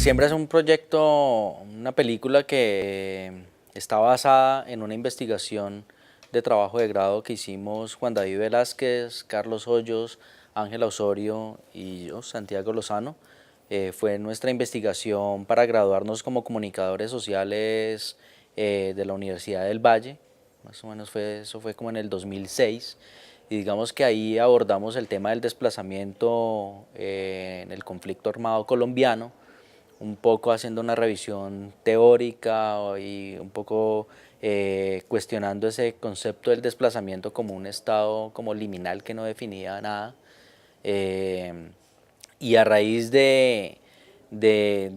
Siembra es un proyecto, una película que está basada en una investigación de trabajo de grado que hicimos Juan David Velázquez, Carlos Hoyos, Ángela Osorio y yo, Santiago Lozano. Fue nuestra investigación para graduarnos como comunicadores sociales de la Universidad del Valle. Más o menos eso fue como en el 2006. Y digamos que ahí abordamos el tema del desplazamiento en el conflicto armado colombiano, un poco haciendo una revisión teórica y un poco cuestionando ese concepto del desplazamiento como un estado como liminal que no definía nada. Y a raíz de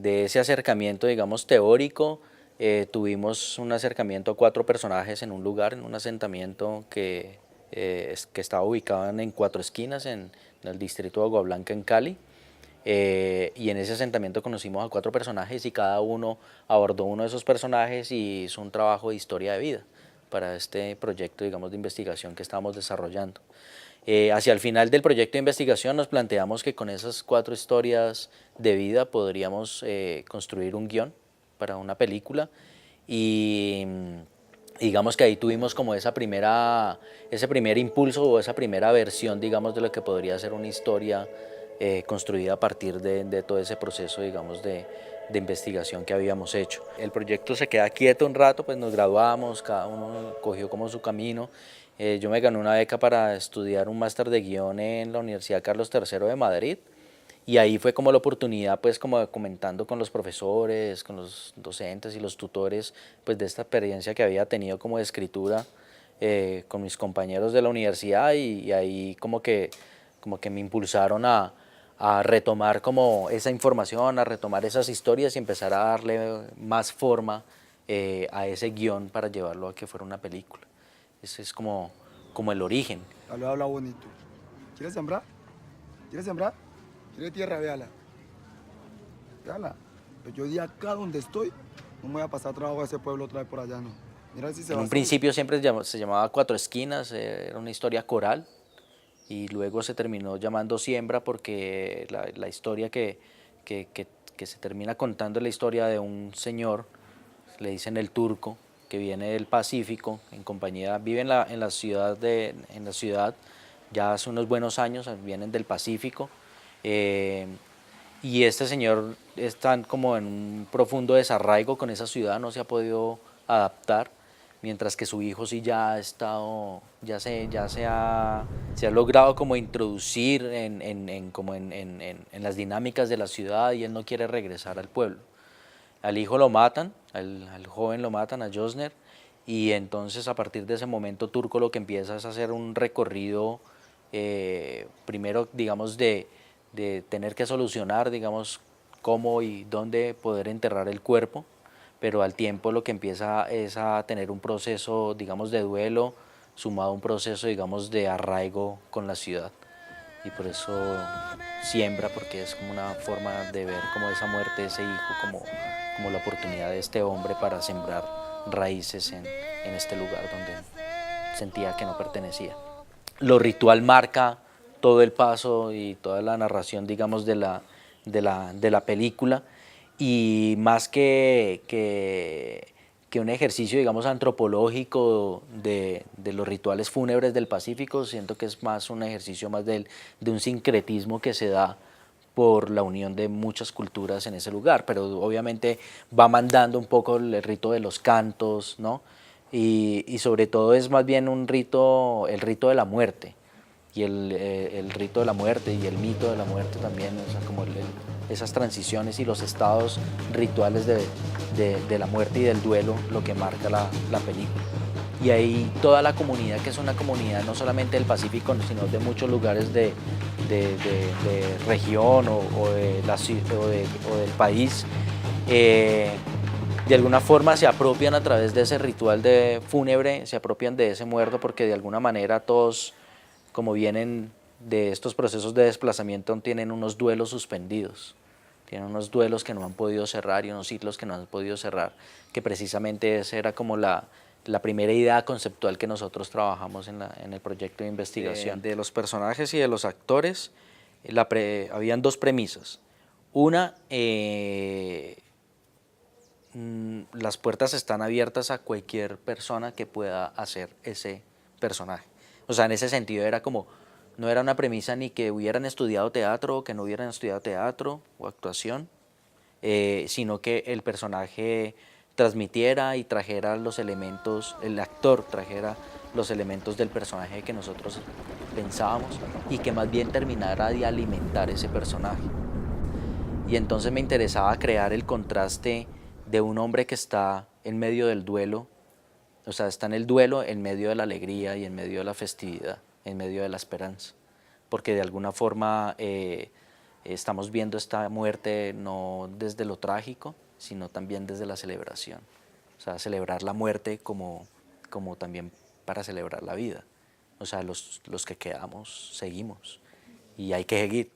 ese acercamiento, digamos, teórico, tuvimos un acercamiento a 4 personajes en un lugar, en un asentamiento que estaba ubicado en Cuatro Esquinas, en el distrito de Agua Blanca, en Cali. Y en ese asentamiento conocimos a 4 personajes y cada uno abordó uno de esos personajes y hizo un trabajo de historia de vida para este proyecto, digamos, de investigación que estamos desarrollando. Hacia el final del proyecto de investigación nos planteamos que con esas 4 historias de vida podríamos construir un guión para una película y digamos que ahí tuvimos como ese primer impulso o esa primera versión, digamos, de lo que podría ser una historia construida a partir de todo ese proceso, digamos, de investigación que habíamos hecho. El proyecto se queda quieto un rato, pues nos graduamos, cada uno cogió como su camino. Yo me gané una beca para estudiar un máster de guión en la Universidad Carlos III de Madrid. Y ahí fue como la oportunidad, pues como comentando con los profesores, con los docentes y los tutores, pues de esta experiencia que había tenido como de escritura con mis compañeros de la universidad y ahí como que me impulsaron a retomar como esa información, a retomar esas historias y empezar a darle más forma a ese guión para llevarlo a que fuera una película. Ese es como el origen. Habla bonito. ¿Quieres sembrar? ¿Quieres sembrar? ¿Quiere tierra? Véala. Véala. Pero yo de acá donde estoy, no me voy a pasar trabajo a ese pueblo otra vez por allá, no. Mira si se En va a un salir. principio siempre se llamaba Cuatro Esquinas, era una historia coral y luego se terminó llamando Siembra porque la historia que, que se termina contando es la historia de un señor, le dicen el turco, que viene del Pacífico, en compañía, vive en la ciudad ya hace unos buenos años, vienen del Pacífico, y este señor está como en un profundo desarraigo con esa ciudad, no se ha podido adaptar, mientras que su hijo sí ya ha estado, se ha logrado como introducir en las dinámicas de la ciudad y él no quiere regresar al pueblo. Al hijo lo matan, al joven lo matan, a Josner, y entonces a partir de ese momento Turco lo que empieza es a hacer un recorrido, primero digamos de tener que solucionar, digamos, cómo y dónde poder enterrar el cuerpo, pero al tiempo lo que empieza es a tener un proceso, digamos, de duelo, sumado a un proceso, digamos, de arraigo con la ciudad. Y por eso Siembra, porque es como una forma de ver como esa muerte de ese hijo, como la oportunidad de este hombre para sembrar raíces en este lugar donde sentía que no pertenecía. Lo ritual marca todo el paso y toda la narración, digamos, de la película, y más que un ejercicio, digamos, antropológico de los rituales fúnebres del Pacífico, siento que es más un ejercicio más de un sincretismo que se da por la unión de muchas culturas en ese lugar, pero obviamente va mandando un poco el rito de los cantos, ¿no? Y sobre todo es más bien un rito, el rito de la muerte, y el rito de la muerte y el mito de la muerte también, o sea, como esas transiciones y los estados rituales de la muerte y del duelo, lo que marca la película. Y ahí toda la comunidad, que es una comunidad no solamente del Pacífico, sino de muchos lugares de región o del país, de alguna forma se apropian a través de ese ritual de fúnebre, se apropian de ese muerto porque de alguna manera todos, como vienen de estos procesos de desplazamiento, tienen unos duelos suspendidos, tienen unos duelos que no han podido cerrar y unos ciclos que no han podido cerrar, que precisamente esa era como la primera idea conceptual que nosotros trabajamos en el proyecto de investigación. De los personajes y de los actores, habían 2 premisas. Una, las puertas están abiertas a cualquier persona que pueda hacer ese personaje. O sea, en ese sentido era como, no era una premisa ni que hubieran estudiado teatro o que no hubieran estudiado teatro o actuación, sino que el personaje transmitiera y trajera los elementos, el actor trajera los elementos del personaje que nosotros pensábamos y que más bien terminara de alimentar ese personaje. Y entonces me interesaba crear el contraste de un hombre que está en medio del duelo, o sea, está en el duelo en medio de la alegría y en medio de la festividad, en medio de la esperanza, porque de alguna forma estamos viendo esta muerte no desde lo trágico, sino también desde la celebración, o sea, celebrar la muerte como también para celebrar la vida, o sea, los que quedamos seguimos y hay que seguir.